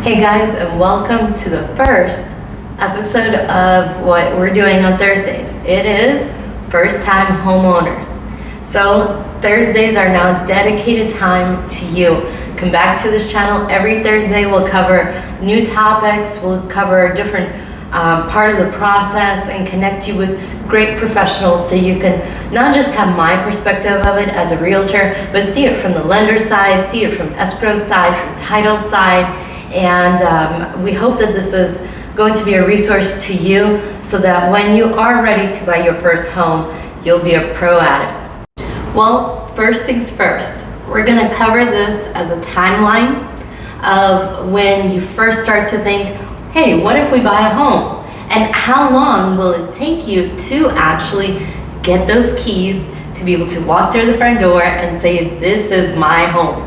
Hey guys, and welcome to the first episode of what we're doing on Thursdays. It is first time homeowners. So Thursdays are now dedicated time to you. Come back to this channel every Thursday. We'll cover new topics. We'll cover a different part of the process and connect you with great professionals so you can not just have my perspective of it as a realtor, but see it from the lender side, see it from escrow side, from title side. And we hope that this is going to be a resource to you so that when you are ready to buy your first home, you'll be a pro at it. Well, first things first, we're gonna cover this as a timeline of when you first start to think, hey, what if we buy a home? And how long will it take you to actually get those keys to be able to walk through the front door and say, this is my home?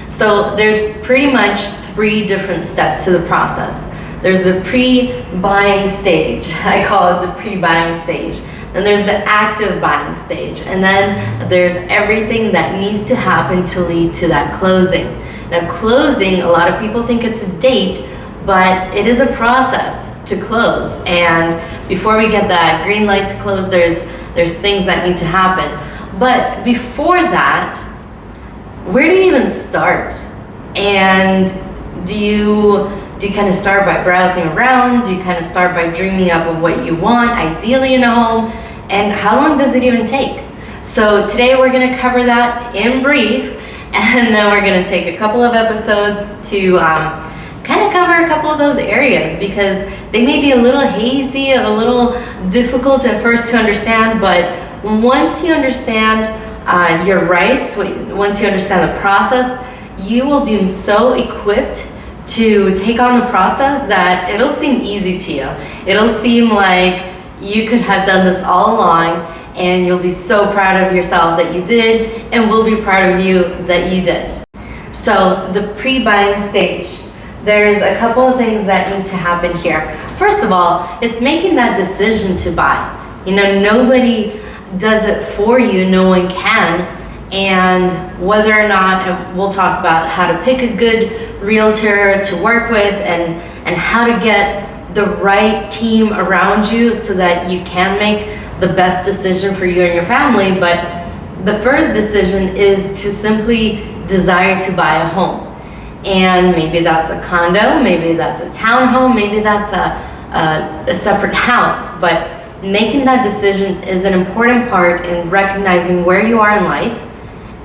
So there's pretty much 3 different steps to the process. There's the pre-buying stage. I call it the pre-buying stage. Then there's the active buying stage. And then there's everything that needs to happen to lead to that closing. Now closing, a lot of people think it's a date, but it is a process to close. And before we get that green light to close, there's things that need to happen. But before that, where do you even start? And do you kind of start by browsing around? Do you kind of start by dreaming up of what you want, ideally in a home? And how long does it even take? So today we're gonna cover that in brief, and then we're gonna take a couple of episodes to kind of cover a couple of those areas because they may be a little hazy, a little difficult at first to understand, but once you understand your rights, once you understand the process, you will be so equipped to take on the process that it'll seem easy to you. It'll seem like you could have done this all along, and you'll be so proud of yourself that you did, and we'll be proud of you that you did. So the pre-buying stage, there's a couple of things that need to happen here. First of all, it's making that decision to buy. You know, nobody does it for you, no one can. And whether or not, and we'll talk about how to pick a good realtor to work with and how to get the right team around you so that you can make the best decision for you and your family. But the first decision is to simply desire to buy a home. And maybe that's a condo, maybe that's a townhome, maybe that's a separate house. But making that decision is an important part in recognizing where you are in life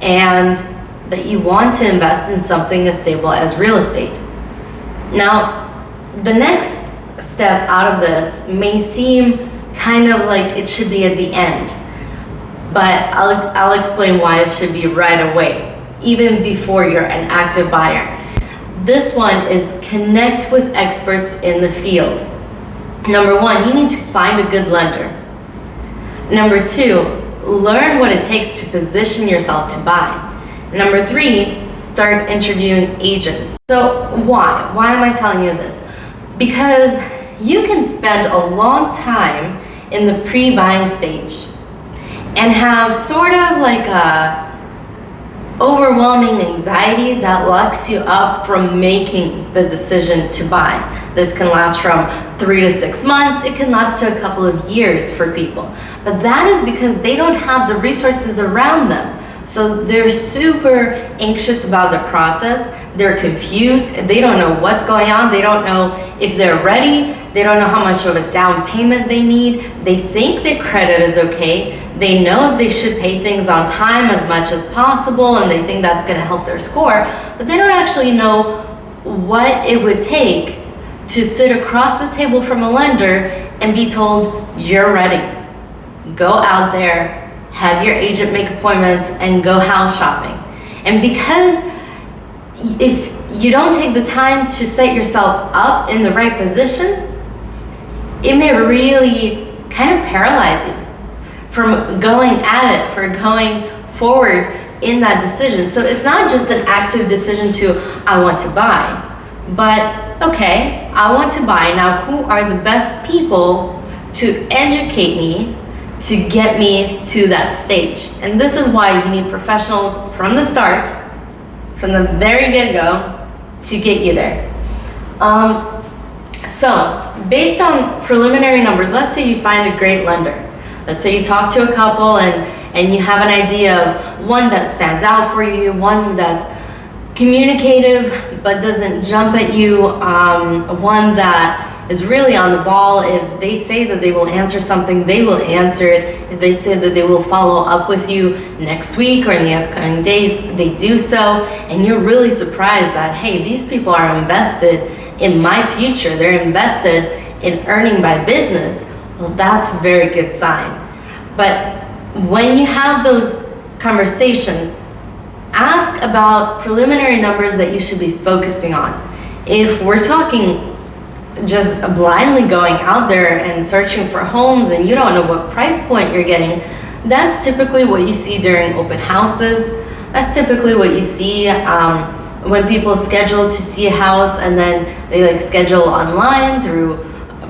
and that you want to invest in something as stable as real estate. Now, the next step out of this may seem kind of like it should be at the end, but I'll explain why it should be right away, even before you're an active buyer. This one is connect with experts in the field. Number 1, you need to find a good lender. Number 2, learn what it takes to position yourself to buy. Number 3, start interviewing agents. So why? Why am I telling you this? Because you can spend a long time in the pre-buying stage and have sort of like a overwhelming anxiety that locks you up from making the decision to buy. This can last from 3 to 6 months. It can last to a couple of years for people. But that is because they don't have the resources around them. So they're super anxious about the process. They're confused. They don't know what's going on. They don't know if they're ready. They don't know how much of a down payment they need. They think their credit is okay. They know they should pay things on time as much as possible, and they think that's going to help their score, but they don't actually know what it would take to sit across the table from a lender and be told, you're ready. Go out there, have your agent make appointments, and go house shopping. And because if you don't take the time to set yourself up in the right position, it may really kind of paralyze you from going at it, for going forward in that decision. So it's not just an active decision to, I want to buy, but okay, I want to buy. Now, who are the best people to educate me to get me to that stage? And this is why you need professionals from the start, from the very get-go, to get you there. So based on preliminary numbers, let's say you find a great lender. Let's say you talk to a couple and you have an idea of one that stands out for you, one that's communicative but doesn't jump at you, one that is really on the ball. If they say that they will answer something, they will answer it. If they say that they will follow up with you next week or in the upcoming days, they do so. And you're really surprised that, hey, these people are invested in my future. They're invested in earning my business. Well, that's a very good sign. But when you have those conversations, ask about preliminary numbers that you should be focusing on. If we're talking just blindly going out there and searching for homes and you don't know what price point you're getting, that's typically what you see during open houses. That's typically what you see when people schedule to see a house and then they schedule online through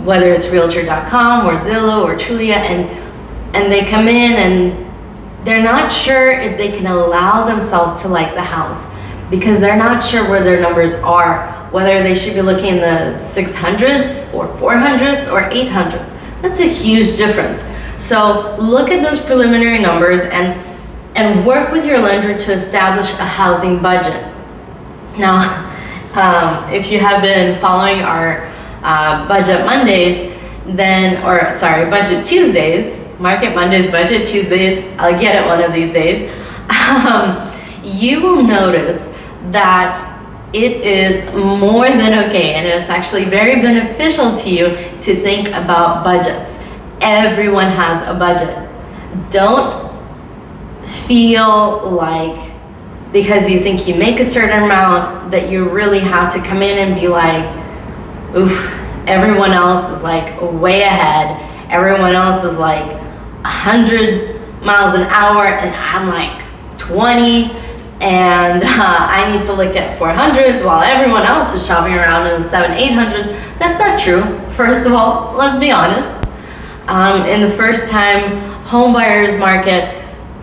whether it's realtor.com or Zillow or Trulia, and they come in and they're not sure if they can allow themselves to like the house because they're not sure where their numbers are, whether they should be looking in the 600s or 400s or 800s. That's a huge difference. So look at those preliminary numbers and work with your lender to establish a housing budget. Now, if you have been following our Budget Mondays, Budget Tuesdays, Market Mondays, Budget Tuesdays, I'll get it one of these days, you will notice that it is more than okay, and it's actually very beneficial to you to think about budgets. Everyone has a budget. Don't feel like because you think you make a certain amount that you really have to come in and be like, oof, everyone else is way ahead. Everyone else is 100 miles an hour and I'm 20. And I need to look at 400s while everyone else is shopping around in the 800s. That's not true. First of all, let's be honest. In the first time home buyers market,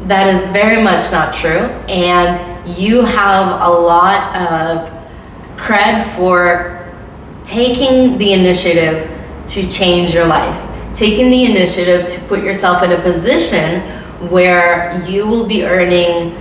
that is very much not true. And you have a lot of cred for taking the initiative to change your life, taking the initiative to put yourself in a position where you will be earning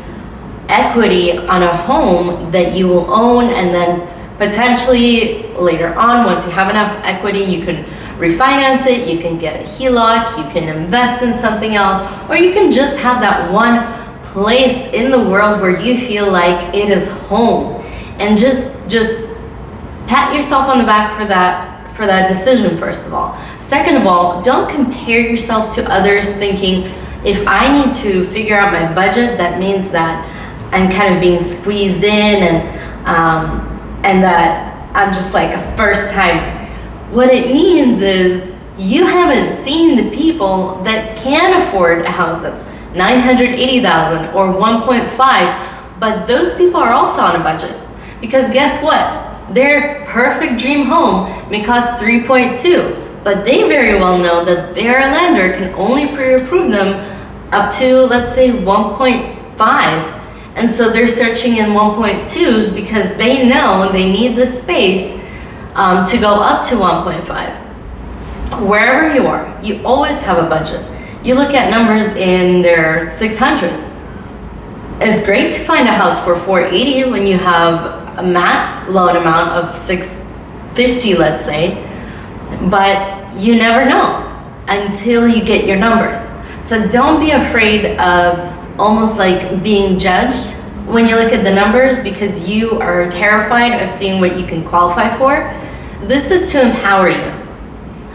equity on a home that you will own, and then potentially later on, once you have enough equity, you can refinance it, you can get a HELOC, you can invest in something else, or you can just have that one place in the world where you feel like it is home, and just pat yourself on the back for that decision. First of all. Second of all, don't compare yourself to others thinking, if I need to figure out my budget, that means that I'm kind of being squeezed in and that I'm just a first timer. What it means is you haven't seen the people that can afford a house that's $980,000 or 1.5, but those people are also on a budget. Because guess what? Their perfect dream home may cost 3.2, but they very well know that their lender can only pre-approve them up to, let's say, 1.5. And so they're searching in 1.2s because they know they need the space to go up to 1.5. Wherever you are, you always have a budget. You look at numbers in their 600s. It's great to find a house for 480 when you have a max loan amount of 650, let's say, but you never know until you get your numbers. So don't be afraid of almost being judged when you look at the numbers because you are terrified of seeing what you can qualify for. This is to empower you.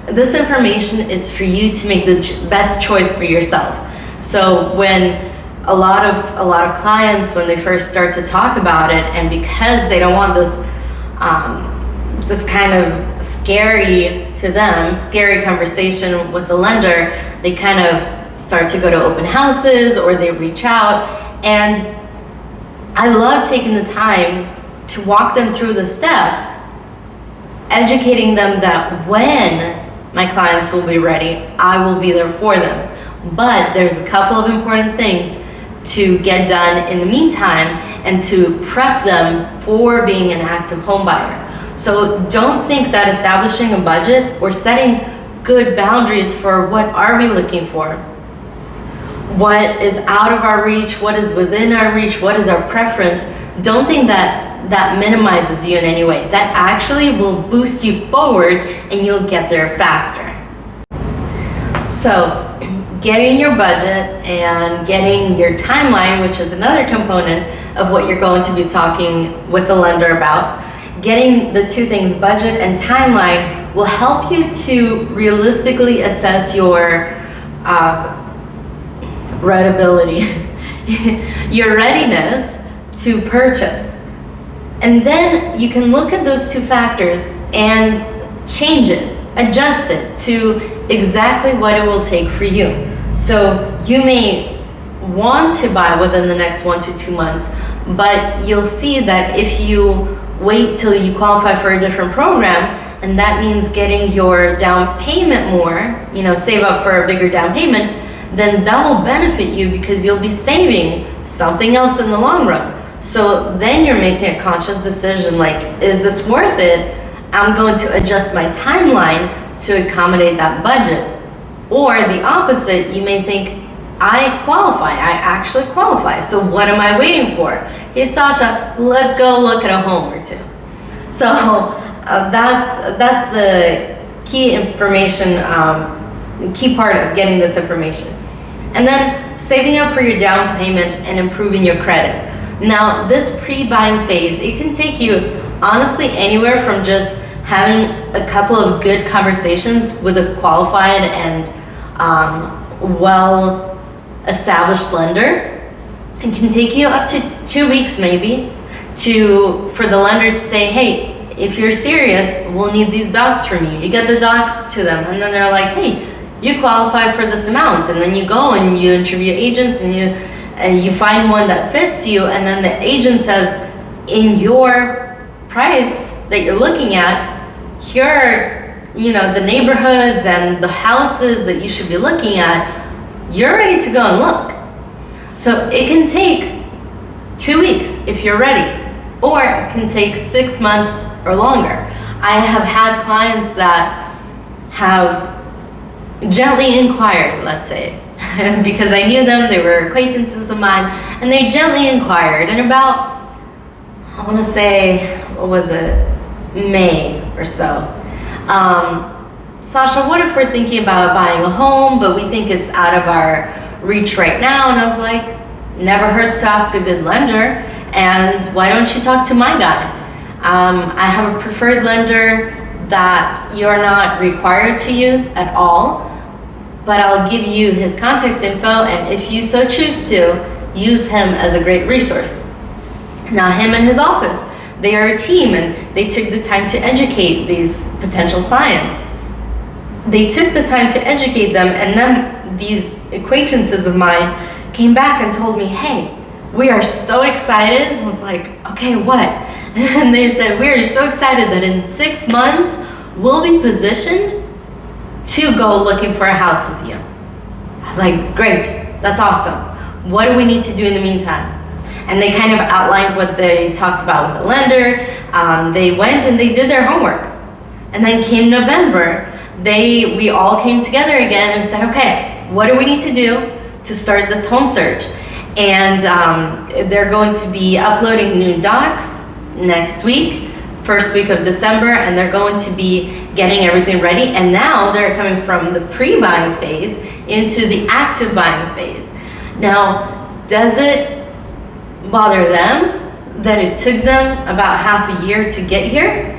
This information is for you to make the best choice for yourself. So when a lot of clients, when they first start to talk about it, and because they don't want this this kind of scary conversation with the lender, they kind of start to go to open houses or they reach out. And I love taking the time to walk them through the steps, educating them that when my clients will be ready, I will be there for them. But there's a couple of important things to get done in the meantime and to prep them for being an active home buyer. So don't think that establishing a budget or setting good boundaries for what are we looking for, what is out of our reach, what is within our reach, what is our preference, don't think that that minimizes you in any way. That actually will boost you forward and you'll get there faster. So getting your budget and getting your timeline, which is another component of what you're going to be talking with the lender about, getting the two things, budget and timeline, will help you to realistically assess your your readiness to purchase. And then you can look at those two factors and change it, adjust it to exactly what it will take for you. So you may want to buy within the next 1 to 2 months, but you'll see that if you wait till you qualify for a different program, and that means getting your down payment more, save up for a bigger down payment, then that will benefit you because you'll be saving something else in the long run. So then you're making a conscious decision like, is this worth it? I'm going to adjust my timeline to accommodate that budget. Or the opposite, you may think, I actually qualify. So what am I waiting for? Hey Sasha, let's go look at a home or two. So that's the key information, key part of getting this information. And then saving up for your down payment and improving your credit. Now this pre-buying phase, it can take you honestly anywhere from just having a couple of good conversations with a qualified and well-established lender. It can take you up to 2 weeks maybe for the lender to say, hey, if you're serious, we'll need these docs from you. You get the docs to them and then they're like, hey, you qualify for this amount. And then you go and you interview agents and you find one that fits you, and then the agent says, in your price that you're looking at, here are the neighborhoods and the houses that you should be looking at. You're ready to go and look. So it can take 2 weeks if you're ready, or it can take 6 months or longer. I have had clients that have gently inquired, let's say, because I knew them, they were acquaintances of mine, and they gently inquired, and about, I want to say, what was it, May or so. Sasha, what if we're thinking about buying a home, but we think it's out of our reach right now? And I was like, never hurts to ask a good lender, and why don't you talk to my guy? I have a preferred lender that you're not required to use at all, but I'll give you his contact info, and if you so choose to, use him as a great resource. Now him and his office, they are a team, and they took the time to educate these potential clients. They took the time to educate them, and then these acquaintances of mine came back and told me, hey, we are so excited. I was like, okay, what? And they said, we are so excited that in 6 months, we'll be positioned to go looking for a house with you. I was like, great, that's awesome. What do we need to do in the meantime? And they kind of outlined what they talked about with the lender. They went and they did their homework. And then came November, we all came together again and said, okay, what do we need to do to start this home search? And they're going to be uploading new docs next week, first week of December, and they're going to be getting everything ready. And now they're coming from the pre-buying phase into the active buying phase. Now, does it bother them that it took them about half a year to get here?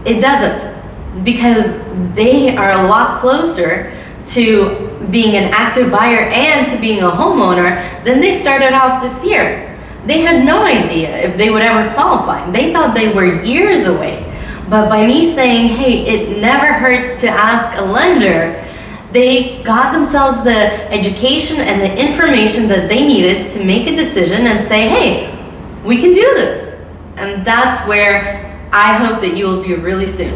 It doesn't, because they are a lot closer to being an active buyer and to being a homeowner than they started off this year. They had no idea if they would ever qualify. They thought they were years away. But by me saying, hey, it never hurts to ask a lender, they got themselves the education and the information that they needed to make a decision and say, hey, we can do this. And that's where I hope that you will be really soon.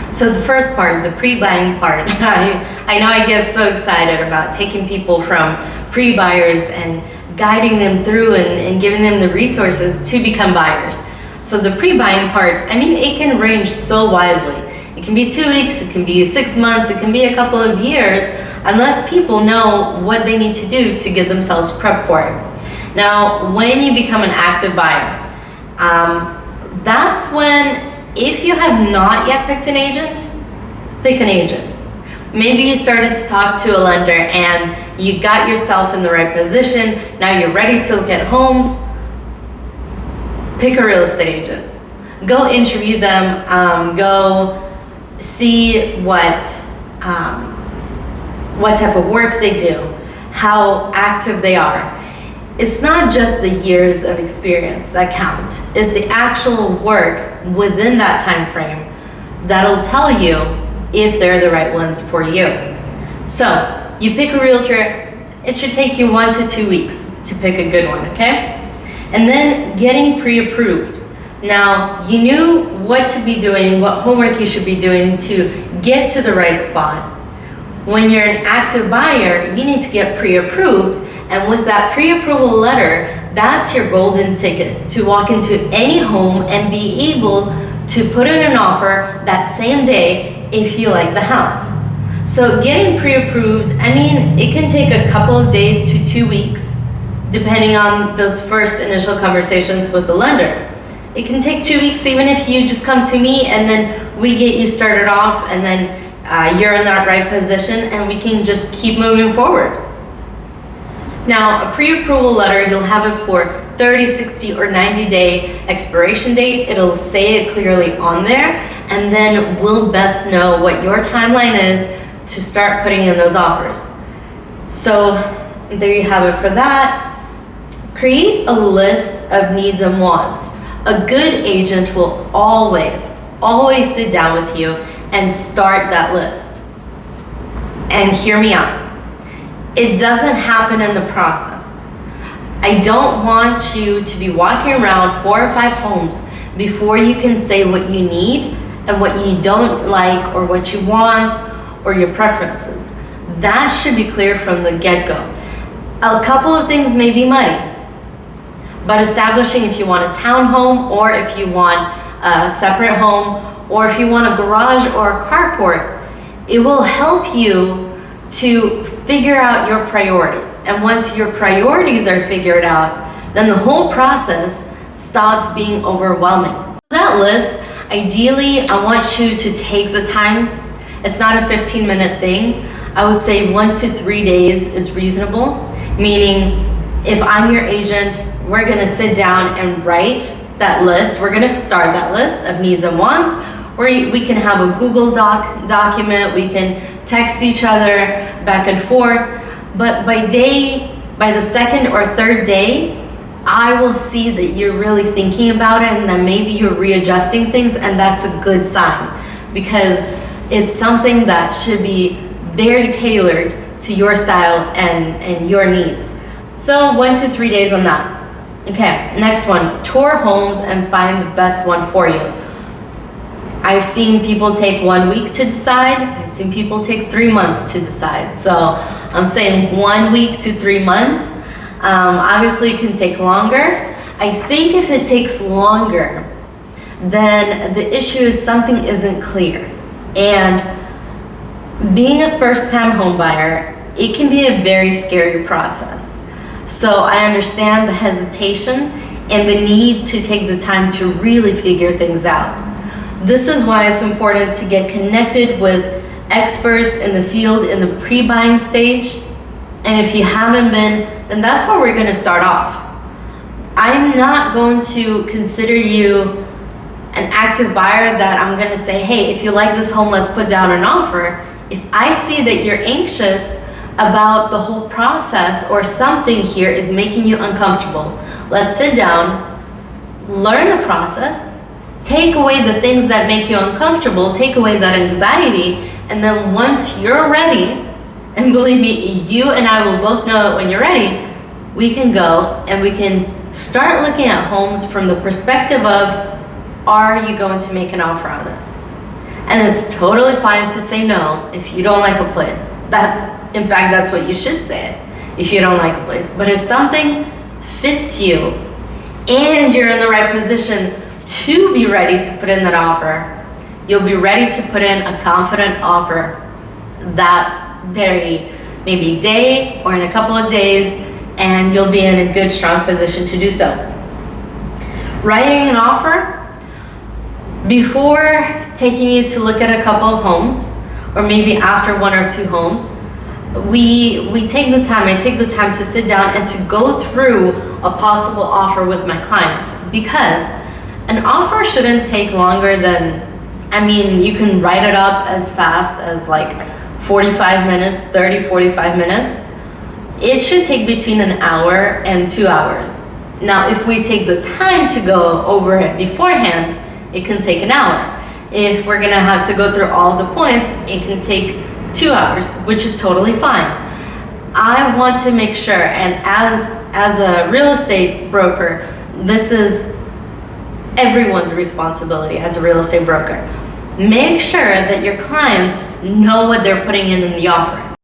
So the first part, the pre-buying part, I know I get so excited about taking people from pre-buyers and guiding them through and giving them the resources to become buyers. So the pre-buying part, I mean, it can range so widely. It can be 2 weeks, it can be 6 months, it can be a couple of years, unless people know what they need to do to get themselves prepped for it. Now, when you become an active buyer, that's when, if you have not yet picked an agent, pick an agent. Maybe you started to talk to a lender and you got yourself in the right position. Now you're ready to look at homes. Pick a real estate agent. Go interview them. Go see what type of work they do, how active they are. It's not just the years of experience that count. It's the actual work within that time frame that'll tell you if they're the right ones for you. So you pick a realtor. It should take you 1 to 2 weeks to pick a good one, okay? And then getting pre-approved. Now, you knew what to be doing, what homework you should be doing to get to the right spot. When you're an active buyer, you need to get pre-approved, and with that pre-approval letter, that's your golden ticket to walk into any home and be able to put in an offer that same day if you like the house. So getting pre-approved, I mean, it can take a couple of days to 2 weeks, depending on those first initial conversations with the lender. It can take 2 weeks even if you just come to me and then we get you started off, and then you're in that right position and we can just keep moving forward. Now, a pre-approval letter, you'll have it for 30, 60, or 90-day expiration date. It'll say it clearly on there, and then we'll best know what your timeline is to start putting in those offers. So there you have it for that. Create a list of needs and wants. A good agent will always sit down with you and start that list. And hear me out. It doesn't happen in the process. I don't want you to be walking around 4 or 5 homes before you can say what you need and what you don't like, or what you want, or your preferences. That should be clear from the get-go. A couple of things may be muddy, but establishing if you want a townhome, or if you want a separate home, or if you want a garage or a carport, it will help you to figure out your priorities. And once your priorities are figured out, then the whole process stops being overwhelming. That list, ideally, I want you to take the time. It's not a 15-minute thing. I would say 1 to 3 days is reasonable, meaning if I'm your agent, we're gonna sit down and write that list. We're gonna start that list of needs and wants, or we can have a Google document, we can text each other back and forth, but by the second or third day, I will see that you're really thinking about it, and then maybe you're readjusting things, and that's a good sign, because it's something that should be very tailored to your style and your needs. So 1 to 3 days on that. Okay, next one, tour homes and find the best one for you. I've seen people take 1 week to decide. I've seen people take 3 months to decide. So I'm saying 1 week to 3 months. Obviously it can take longer. I think if it takes longer, then the issue is something isn't clear. And being a first-time home buyer, it can be a very scary process. So I understand the hesitation and the need to take the time to really figure things out. This is why it's important to get connected with experts in the field in the pre-buying stage. And if you haven't been, then that's where we're gonna start off. I'm not going to consider you an active buyer that I'm gonna say, hey, if you like this home, let's put down an offer. If I see that you're anxious about the whole process, or something here is making you uncomfortable, let's sit down, learn the process, take away the things that make you uncomfortable, take away that anxiety, and then once you're ready, and believe me, you and I will both know it when you're ready, we can go and we can start looking at homes from the perspective of, are you going to make an offer on this? And it's totally fine to say no if you don't like a place. In fact, that's what you should say if you don't like a place. But if something fits you and you're in the right position to be ready to put in that offer. You'll be ready to put in a confident offer that very maybe day or in a couple of days, and you'll be in a good, strong position to do so. Writing an offer before taking you to look at a couple of homes, or maybe after 1 or 2 homes, I take the time to sit down and to go through a possible offer with my clients, because an offer shouldn't take longer than, you can write it up as fast as like 45 minutes, 45 minutes. It should take between an hour and 2 hours. Now, if we take the time to go over it beforehand, it can take an hour. If we're gonna have to go through all the points, it can take 2 hours, which is totally fine. I want to make sure, and as a real estate broker, this is everyone's responsibility as a real estate broker. Make sure that your clients know what they're putting in the offer.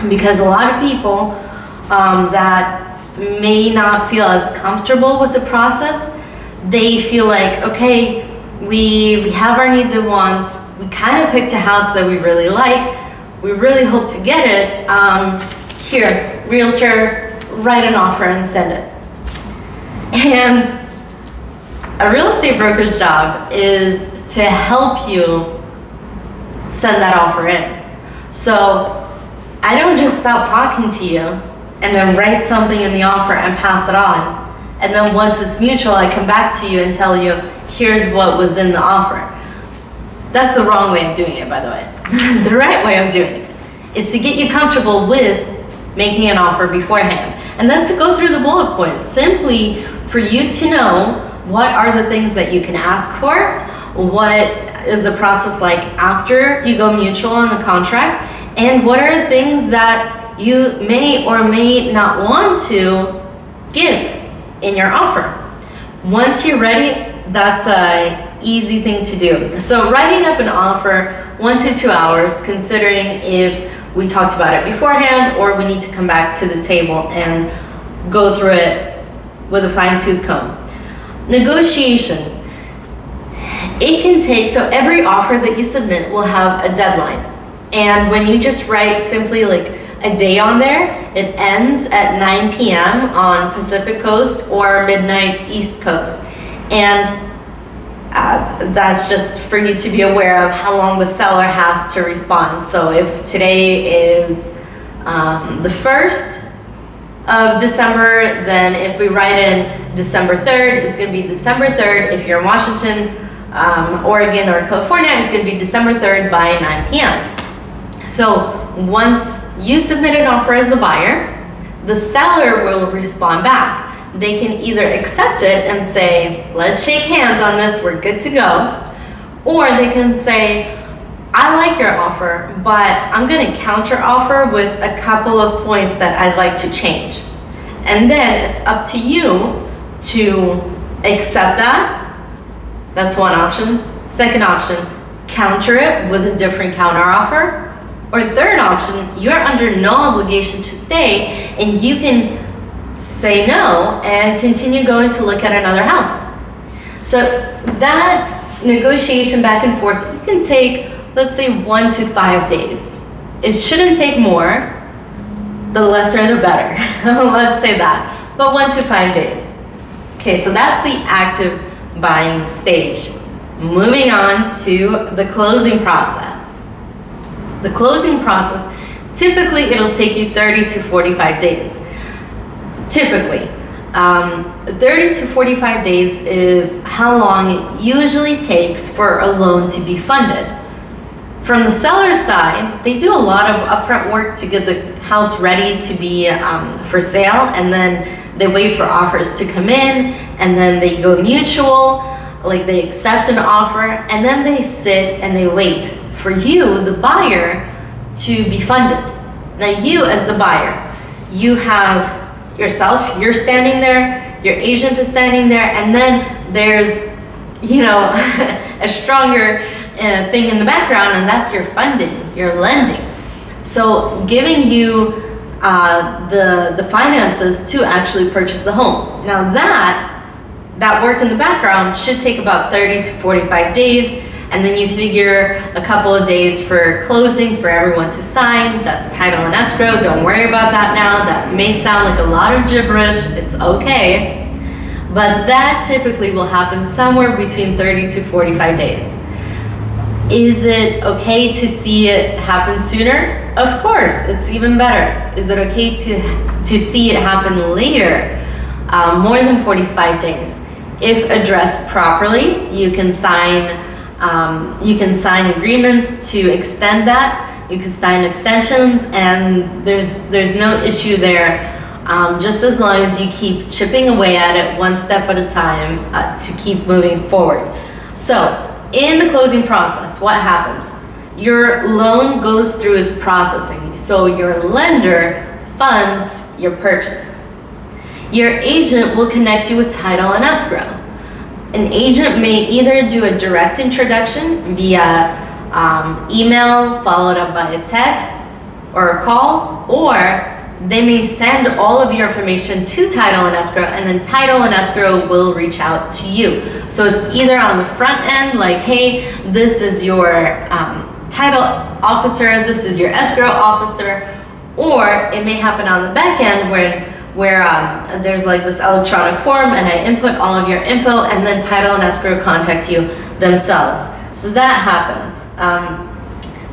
Because a lot of people that may not feel as comfortable with the process, they feel like, okay, we have our needs and wants, we kind of picked a house that we really like, we really hope to get it, here, realtor, write an offer and send it. And a real estate broker's job is to help you send that offer in. So I don't just stop talking to you and then write something in the offer and pass it on. And then once it's mutual, I come back to you and tell you, here's what was in the offer. That's the wrong way of doing it, by the way. The right way of doing it is to get you comfortable with making an offer beforehand. And that's to go through the bullet points, simply for you to know what are the things that you can ask for, what is the process like after you go mutual on the contract, and what are the things that you may or may not want to give in your offer. Once you're ready, that's an easy thing to do. So writing up an offer, 1 to 2 hours, considering if we talked about it beforehand or we need to come back to the table and go through it with a fine-tooth comb. Negotiation. It can take, so every offer that you submit will have a deadline. And when you just write simply like a day on there, it ends at 9 p.m. on Pacific Coast or midnight East Coast. And that's just for you to be aware of how long the seller has to respond. So if today is the 1st of December, then if we write in December 3rd, it's going to be December 3rd. If you're in Washington, Oregon, or California, it's going to be December 3rd by 9 p.m. So once you submit an offer as a buyer, the seller will respond back. They can either accept it and say, let's shake hands on this, we're good to go. Or they can say, I like your offer, but I'm gonna counter offer with a couple of points that I'd like to change. And then it's up to you to accept that. That's one option. Second option, counter it with a different counter offer. Or third option, you're under no obligation to stay and you can say no and continue going to look at another house. So that negotiation back and forth, it can take, let's say, 1 to 5 days. It shouldn't take more. The lesser the better. Let's say that. But 1 to 5 days. Okay, so that's the active buying stage. Moving on to the closing process. The closing process, typically it'll take you 30 to 45 days. Typically. 30 to 45 days is how long it usually takes for a loan to be funded. From the seller's side, they do a lot of upfront work to get the house ready to be for sale, and then they wait for offers to come in, and then they go mutual, like they accept an offer, and then they sit and they wait for you, the buyer, to be funded. Now you as the buyer, you have yourself, you're standing there, your agent is standing there, and then there's, a stronger thing in the background, and that's your funding, your lending. So giving you the finances to actually purchase the home. Now that work in the background should take about 30 to 45 days. And then you figure a couple of days for closing for everyone to sign. That's title and escrow. Don't worry about that now. That may sound like a lot of gibberish. It's okay. But that typically will happen somewhere between 30 to 45 days. Is it okay to see it happen sooner? Of course, it's even better. Is it okay to see it happen later? More than 45 days. If addressed properly, you can sign agreements to extend that. You can sign extensions, and there's no issue there. Just as long as you keep chipping away at it one step at a time to keep moving forward. So in the closing process, what happens? Your loan goes through its processing. So your lender funds your purchase. Your agent will connect you with title and escrow. An agent may either do a direct introduction via email followed up by a text or a call, or they may send all of your information to title and escrow, and then title and escrow will reach out to you. So it's either on the front end, like, hey, this is your title officer, this is your escrow officer, or it may happen on the back end where there's like this electronic form, and I input all of your info, and then title and escrow contact you themselves. So that happens.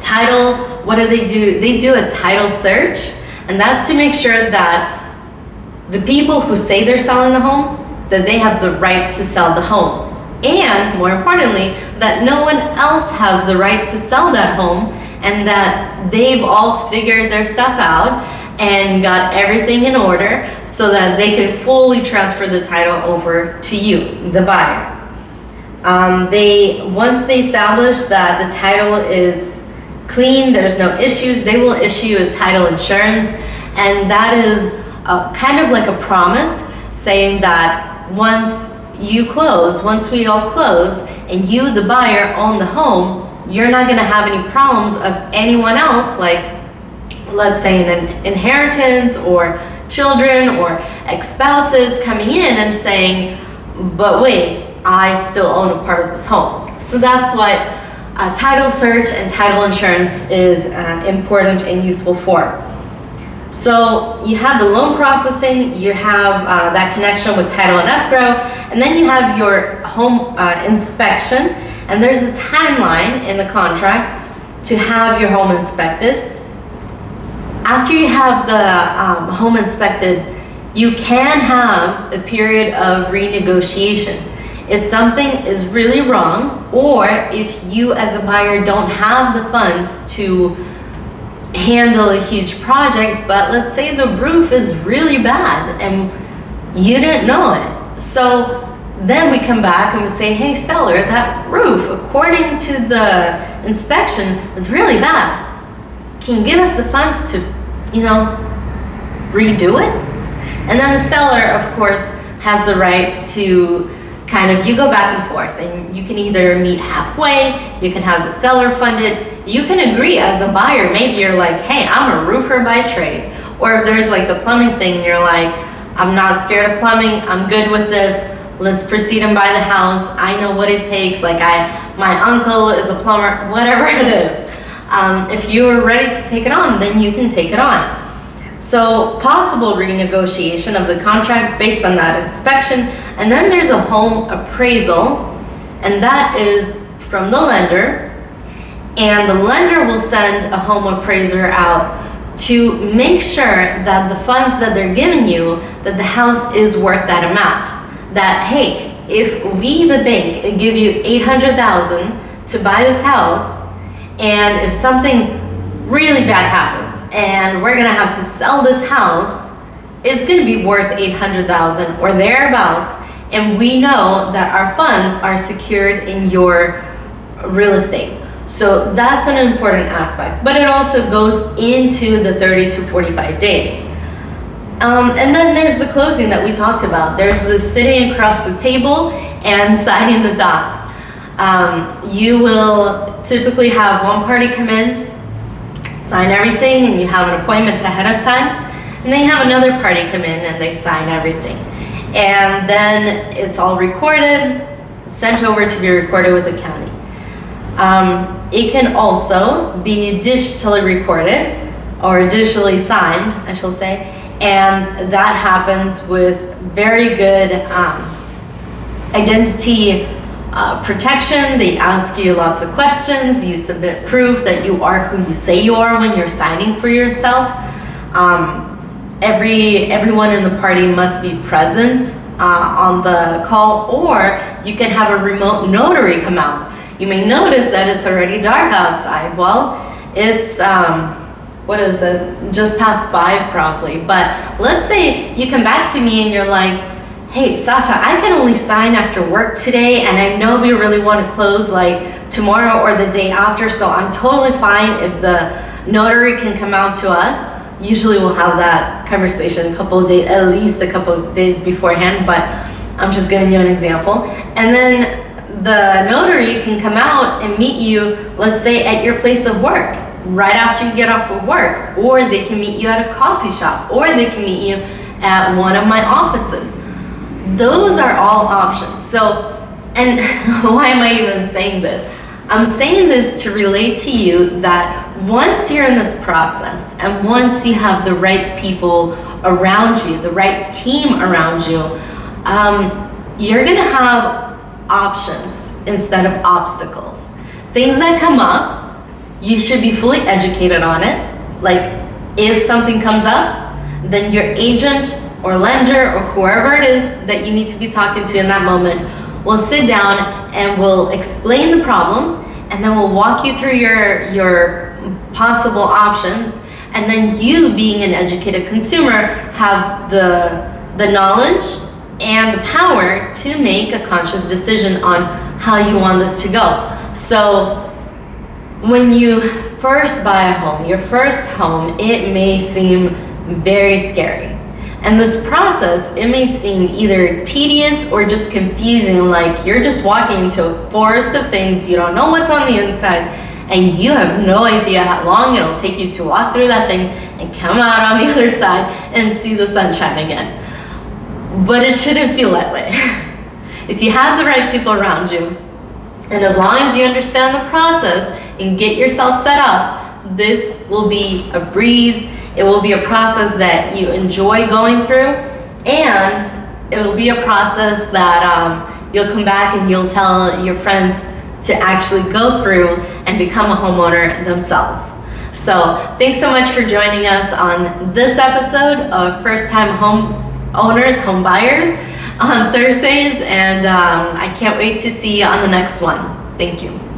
Title, what do? They do a title search, and that's to make sure that the people who say they're selling the home, that they have the right to sell the home. And more importantly, that no one else has the right to sell that home, and that they've all figured their stuff out and got everything in order so that they can fully transfer the title over to you, the buyer. Once they establish that the title is clean, there's no issues, they will issue a title insurance, and that is kind of like a promise saying that once we all close, and you, the buyer, own the home, you're not gonna have any problems of anyone else, like let's say an inheritance or children or ex-spouses coming in and saying, but wait, I still own a part of this home. So that's what title search and title insurance is important and useful for. So you have the loan processing, you have that connection with title and escrow, and then you have your home inspection, and there's a timeline in the contract to have your home inspected. After you have the home inspected, you can have a period of renegotiation. If something is really wrong, or if you as a buyer don't have the funds to handle a huge project, but let's say the roof is really bad and you didn't know it. So then we come back and we say, hey seller, that roof, according to the inspection, is really bad. Can you give us the funds to, redo it? And then the seller, of course, has the right to you go back and forth, and you can either meet halfway, you can have the seller fund it, you can agree as a buyer, maybe you're like, hey, I'm a roofer by trade. Or if there's like the plumbing thing, you're like, I'm not scared of plumbing, I'm good with this, let's proceed and buy the house, I know what it takes, my uncle is a plumber, whatever it is. If you're ready to take it on, then you can take it on. So possible renegotiation of the contract based on that inspection. And then there's a home appraisal, and that is from the lender, and the lender will send a home appraiser out to make sure that the funds that they're giving you, that the house is worth that amount. That, hey, if we, the bank, give you $800,000 to buy this house, and if something really bad happens and we're gonna have to sell this house, it's gonna be worth $800,000 or thereabouts, and we know that our funds are secured in your real estate. So that's an important aspect, but it also goes into the 30 to 45 days. And then there's the closing that we talked about. There's the sitting across the table and signing the docs. You will typically have one party come in, sign everything, and you have an appointment ahead of time, and then you have another party come in and they sign everything. And then it's all recorded, sent over to be recorded with the county. It can also be digitally recorded or digitally signed, I shall say, and that happens with very good identity protection. They ask you lots of questions. You submit proof that you are who you say you are when you're signing for yourself. Everyone in the party must be present on the call, or you can have a remote notary come out. You may notice that it's already dark outside. Well, it's what is it? Just past 5 probably. But let's say you come back to me and you're like, hey, Sasha, I can only sign after work today, and I know we really want to close like tomorrow or the day after, so I'm totally fine if the notary can come out to us. Usually we'll have that conversation a couple of days, at least a couple of days beforehand, but I'm just giving you an example. And then the notary can come out and meet you, let's say at your place of work, right after you get off of work, or they can meet you at a coffee shop, or they can meet you at one of my offices. Those are all options. So, and why am I even saying this? I'm saying this to relate to you that once you're in this process and once you have the right people around you, the right team around you, you're gonna have options instead of obstacles. Things that come up, you should be fully educated on it. Like if something comes up, then your agent or lender or whoever it is that you need to be talking to in that moment will sit down and will explain the problem, and then we'll walk you through your possible options, and then you, being an educated consumer, have the knowledge and the power to make a conscious decision on how you want this to go. So when you first buy a home, your first home, it may seem very scary. And this process, it may seem either tedious or just confusing, like you're just walking into a forest of things, you don't know what's on the inside, and you have no idea how long it'll take you to walk through that thing and come out on the other side and see the sunshine again. But it shouldn't feel that way. If you have the right people around you, and as long as you understand the process and get yourself set up, this will be a breeze. It will be a process that you enjoy going through, and it'll be a process that you'll come back and you'll tell your friends to actually go through and become a homeowner themselves. So thanks so much for joining us on this episode of First Time Home Owners, Home Buyers on Thursdays, and I can't wait to see you on the next one. Thank you.